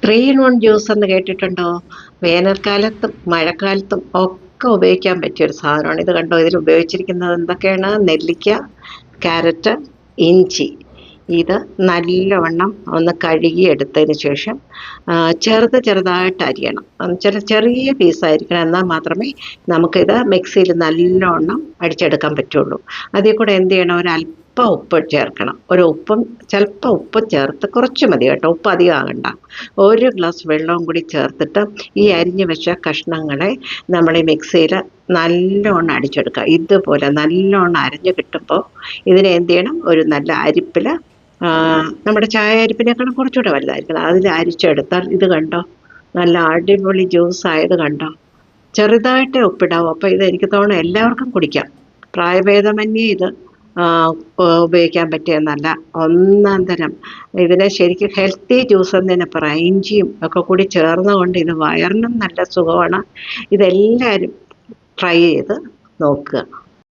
3 in 1 juice എന്ന് കേട്ടിട്ടുണ്ടോ? വേനൽക്കാലത്തും മഴക്കാലത്തും ഒക്കെ ഉപയോഗിക്കാൻ പറ്റിയൊരു സാധനമാണ്. ഇത് കണ്ടോ, ഇതിൽ ഉപയോഗിച്ചിരിക്കുന്നത് എന്തൊക്കെയാണ്? നെല്ലിക്ക, ക്യാരറ്റ്, ഇഞ്ചി. ഇത് നല്ലവണ്ണം ഒന്ന് കഴുകിയെടുത്തതിന് ശേഷം ചെറുതായിട്ട് അരിയണം. ചെറിയ പീസായിരിക്കണം, എന്നാൽ മാത്രമേ നമുക്കിത് മിക്സിയിൽ നല്ലവണ്ണം അടിച്ചെടുക്കാൻ പറ്റുള്ളൂ. അതിൽ കൂടെ എന്ത് ചെയ്യണം? ഒരല്പം ഉപ്പ് ചേർക്കണം. ചിലപ്പോൾ ഉപ്പ് ചേർത്ത് കുറച്ച് മതി കേട്ടോ, ഉപ്പ് അധികം ആകണ്ട. 1 ഗ്ലാസ് വെള്ളവും കൂടി ചേർത്തിട്ട് ഈ അരിഞ്ഞു വെച്ച കഷ്ണങ്ങളെ നമ്മൾ ഈ മിക്സിയിൽ നല്ലോണം അടിച്ചെടുക്കുക. ഇതുപോലെ നല്ലോണം അരിഞ്ഞ് കിട്ടുമ്പോൾ ഇതിനെ എന്ത് ചെയ്യണം? ഒരു നല്ല അരിപ്പിൽ, നമ്മുടെ ചായ അരിപ്പിനേക്കാളും കുറച്ചുകൂടെ വലുതായിരിക്കണം, അതിൽ അരിച്ചെടുത്താൽ ഇത് കണ്ടോ, നല്ല അടിപൊളി ജ്യൂസ് ആയത് കണ്ടോ. ചെറുതായിട്ടേ ഉപ്പിടാവും. അപ്പോൾ ഇത് എനിക്ക് തോന്നുന്നു എല്ലാവർക്കും കുടിക്കാം. പ്രായഭേദമന്യേ ഇത് ഉപയോഗിക്കാൻ പറ്റിയ നല്ല ഒന്നാം തരം, ഇതിനെ ശരിക്കും ഹെൽത്തി ജ്യൂസ് എന്ന് തന്നെ പറയാം. ഇഞ്ചിയും ഒക്കെ കൂടി ചേർന്നുകൊണ്ട് ഇത് വയറിനും നല്ല സുഖമാണ്. ഇതെല്ലാവരും ട്രൈ ചെയ്ത് നോക്കുക.